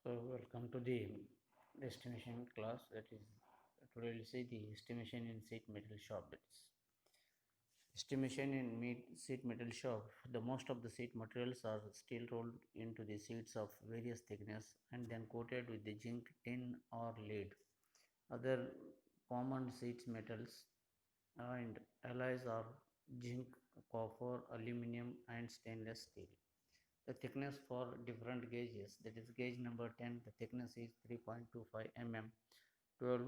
Welcome to the estimation class. That is, today we'll see the estimation in sheet metal shop. That is, estimation in sheet metal shop. The most of the sheet materials are steel rolled into the sheets of various thickness and then coated with the zinc, tin, or lead. Other common sheet metals and alloys are zinc, copper, aluminum, and stainless steel. The thickness for different gauges, that is gauge number 10, the thickness is 3.25 mm, 12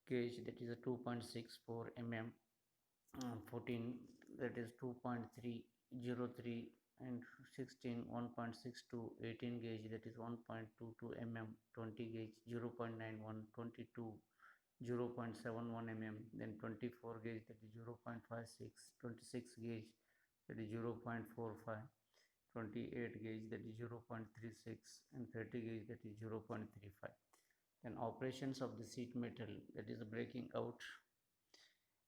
gauge, that is a 2.64 mm, 14, that is 2.303, and 16 1.62, 18 gauge, that is 1.22 mm, 20 gauge 0.91, 22 0.71 mm, then 24 gauge, that is 0.56, 26 gauge, that is 0.45, 28 gauge, that is 0.36, and 30 gauge, that is 0.35. Then operations of the sheet metal, that is breaking out.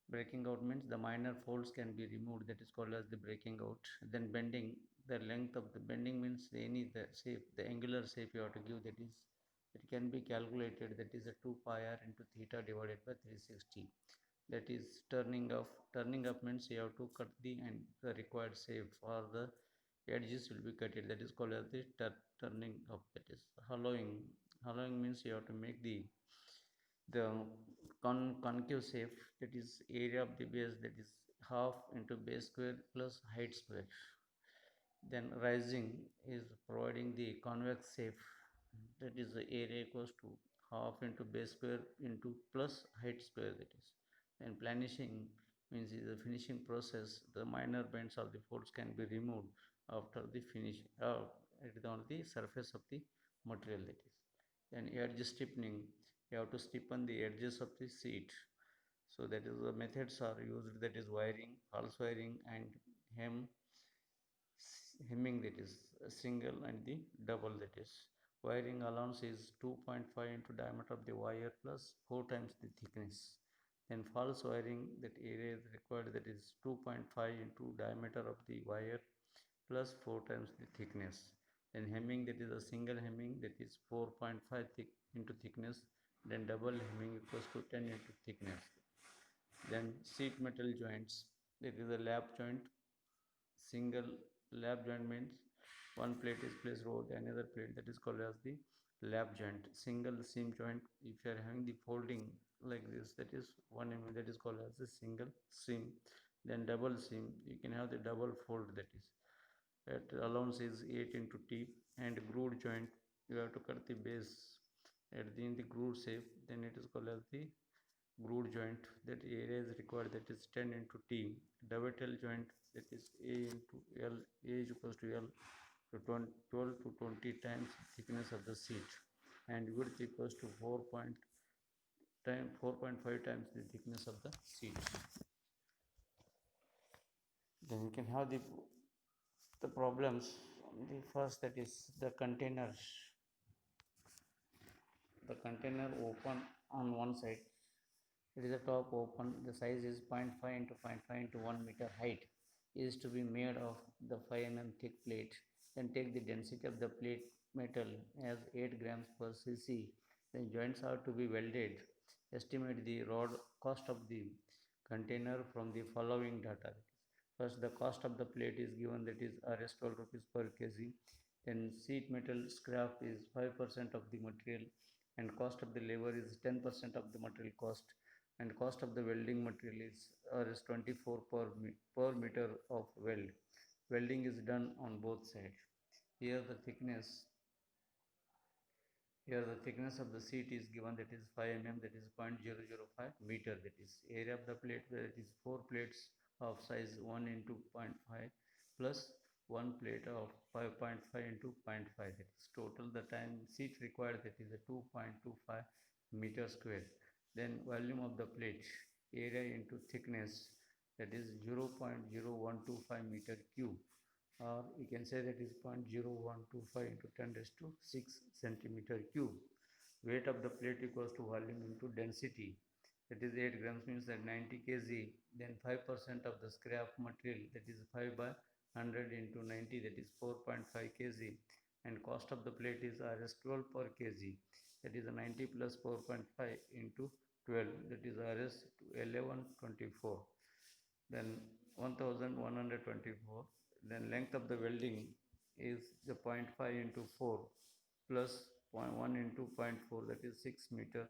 Breaking out means the minor folds can be removed, that is called as the breaking out. Then bending, the length of the bending means the shape, the angular shape you have to give, that is, it can be calculated, that is a 2 pi r into theta divided by 360. That is turning up. Turning up means you have to cut the required shape, for the edges will be cut, that is called as the turning up. That is hollowing. Hollowing means you have to make the concave shape, that is area of the base, that is half into base square plus height square. Then rising is providing the convex shape, that is the area equals to half into base square into plus height square, that is. Then planishing means is the finishing process, the minor bends of the folds can be removed after the finish on the surface of the material, that is. Then edge stiffening, you have to stiffen the edges of the sheet. So that is the methods are used, that is wiring, false wiring, and hem hemming, that is single, and the double, that is. Wiring allowance is 2.5 into diameter of the wire plus 4 times the thickness. Then false wiring, that area is required, that is 2.5 into diameter of the wire plus 4 times the thickness. Then hemming, that is a single hemming, that is 4.5 into thickness. Then double hemming equals to 10 into thickness. Then sheet metal joints, that is a lap joint. Single lap joint means one plate is placed over the another plate, that is called as the lap joint. Single seam joint, if you are having the folding like this, that is 1 mm, that is called as the single seam. Then double seam, you can have the double fold, that is, that allowance is 8 into T. And groove joint, you have to cut the base in the groove shape, then it is called as the groove joint, that area is required, that is 10 into T. Dovetail joint, that is A into L, A is equals to L, to 12 to 20 times thickness of the sheet, and width equals to 4.5 times the thickness of the sheet. Then you can have the problems. The first, that is the container open on one side. It is a top open. The size is 0.5 into 0.5 into 1 meter height. Is to be made of the 5 mm thick plate. Then take the density of the plate metal as 8 grams per cc. Then joints are to be welded. Estimate the rod cost of the container from the following data. First, the cost of the plate is given, that is Rs 12 rupees per kg. Then sheet metal scrap is 5% of the material, and cost of the labor is 10% of the material cost, and cost of the welding material is 24 per meter of weld. Welding is done on both sides. Here the thickness here the thickness of the sheet is given, that is 5 mm, that is 0.005 meter, that is area of the plate, that is 4 plates of size 1 into 0.5 plus 1 plate of 5.5 into 0.5, that is total the time sheet required, that is a 2.25 meter square. Then volume of the plate, area into thickness, that is 0.0125 meter cube, or you can say that is 0.0125 into 10 raised to 6 centimeter cube. Weight of the plate equals to volume into density, that is 8 grams means that 90 kg. Then 5% of the scrap material, that is 5 by 100 into 90, that is 4.5 kg. and cost of the plate is Rs 12 per kg, that is a 90 plus 4.5 into 12, that is Rs 1124, then 1124. Then length of the welding is the 0.5 into 4 plus 0.1 into zero point 0.4, that is 6 meter.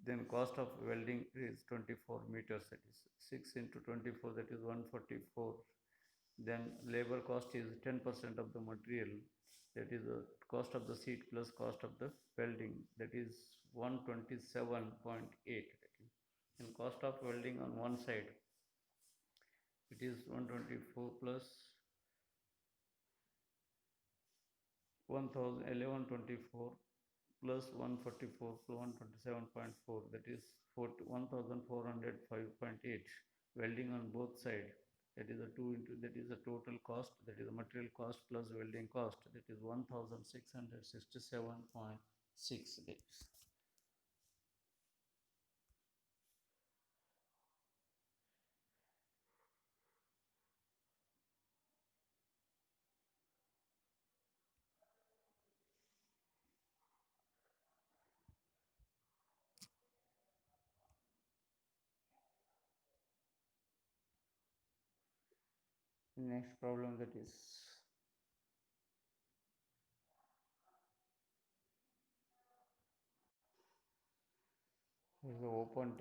Then cost of welding is 24 meters, that is 6 into 24, that is 144. Then labor cost is 10% of the material, that is the cost of the sheet plus cost of the welding, that is 127.8. And cost of welding on one side, it is 124 plus 1124 plus 144 plus 127.4, that is 1405.8. Welding on both sides, that is a 2 into, that is the total cost, that is the material cost plus welding cost, that is 1667.6. Next problem, that is the open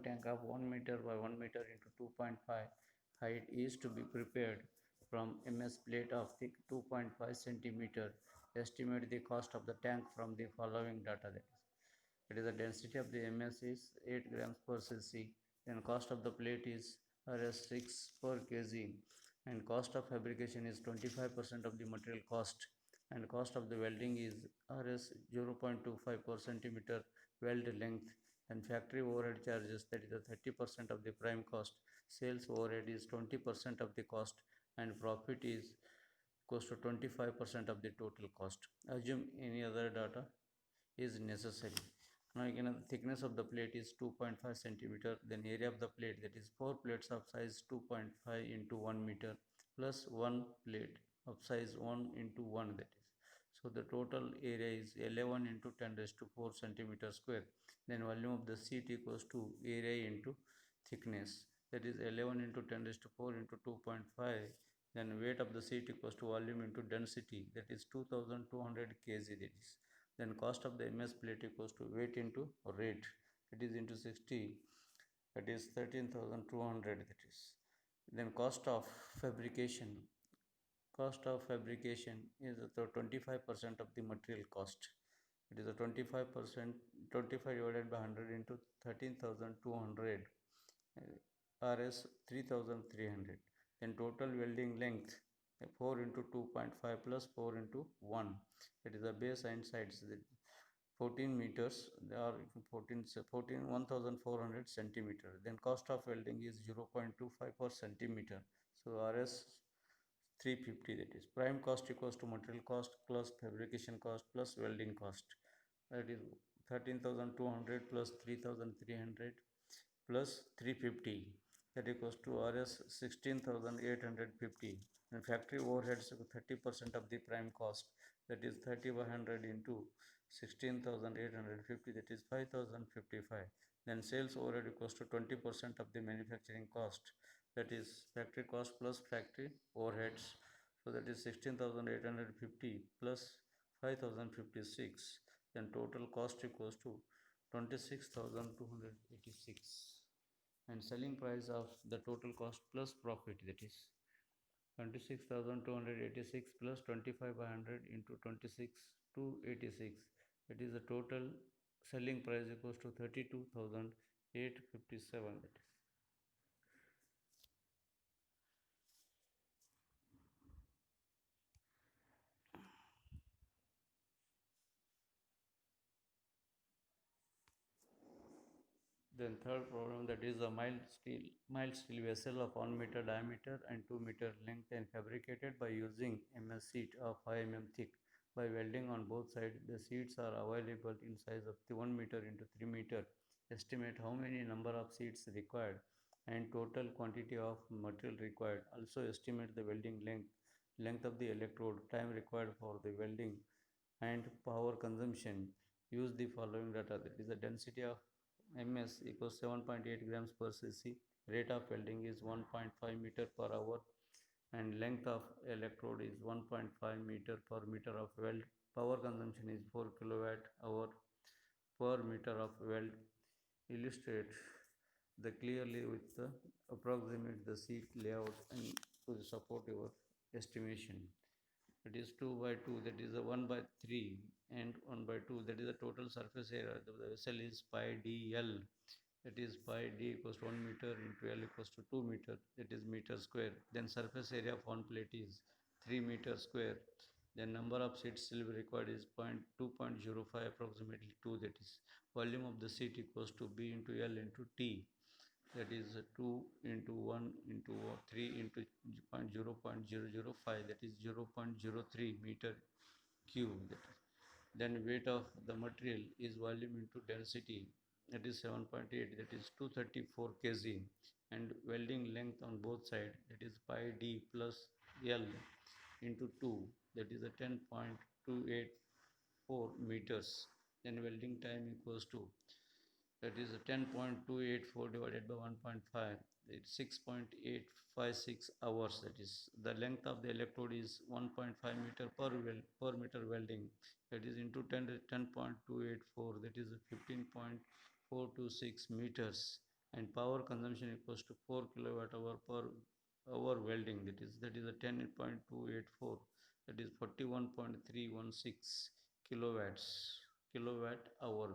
tank of 1 meter by 1 meter into 2.5 height is to be prepared from MS plate of thick 2.5 centimeter. Estimate the cost of the tank from the following data. That is the density of the MS is 8 grams per cc. Then cost of the plate is Rs 6 per kg, and cost of fabrication is 25% of the material cost, and cost of the welding is Rs 0.25 per centimeter weld length, and factory overhead charges, that is the 30% of the prime cost, sales overhead is 20% of the cost, and profit is equals to 25% of the total cost. Assume any other data is necessary. Now again, the thickness of the plate is 2.5 centimeter, then area of the plate, that is 4 plates of size 2.5 into 1 meter plus 1 plate of size 1 into 1, that is. So the total area is 11 into 10 raised to 4 centimeter square. Then volume of the sheet equals to area into thickness, that is 11 into 10 raised to 4 into 2.5. Then weight of the sheet equals to volume into density, that is 2200 kg, that is. Then cost of the MS plate equals to weight into rate, that is into 60, that is 13,200, that is. Then cost of fabrication, is the 25% of the material cost. It is a 25%, 25 divided by 100 into 13,200, Rs 3,300. Then total welding length, 4 into 2.5 plus 4 into 1, that is the base and sides, 14 meters, they are 14 centimeter. Then cost of welding is 0.25 per centimeter, so Rs 350, that is. Prime cost equals to material cost plus fabrication cost plus welding cost, that is 13,200 plus 3,300 plus 350, that equals to Rs 16,850. And factory overheads 30% of the prime cost, that is 3,100 into 16,850, that is 5,055. Then sales overhead equals to 20% of the manufacturing cost, that is factory cost plus factory overheads, so that is 16,850 plus 5,056. Then total cost equals to 26,286, and selling price of the total cost plus profit, that is 26,286 plus 25 by 100 into 26 to 86, that is the total selling price equals to 32,857, that is. Then third problem, that is a mild steel vessel of 1 meter diameter and 2 meter length and fabricated by using MS sheet of 5 mm thick. By welding on both sides, the sheets are available in size of 1 meter into 3 meter. Estimate how many number of sheets required and total quantity of material required. Also estimate the welding length of the electrode, time required for the welding, and power consumption. Use the following data. That is the density of ms equals 7.8 grams per cc, rate of welding is 1.5 meter per hour, and length of electrode is 1.5 meter per meter of weld. Power consumption is 4 kilowatt hour per meter of weld. Illustrate the clearly with the approximate the seat layout and to support your estimation. That is 2 by 2, that is a 1 by 3, and 1 by 2, that is the total surface area. The vessel is pi dl, that is pi d equals to 1 meter into l equals to 2 meter, that is meter square. Then surface area of one plate is 3 meter square. Then number of seats still required is 2.05 approximately 2, that is volume of the seat equals to b into l into t, that is 2 into 1 into 3 into 0.005, that is 0.03 meter cube. Then weight of the material is volume into density, that is 7.8, that is 234 kg, and welding length on both sides, that is pi d plus l into 2, that is a 10.284 meters. Then welding time equals to, that is 10.284 divided by 1.5, it's 6.856 hours. That is the length of the electrode is 1.5 meter per meter welding, that is into 10.284, that is 15.426 meters, and power consumption equals to 4 kilowatt hour per hour welding, that is a 10.284, that is 41.316 kilowatt hour.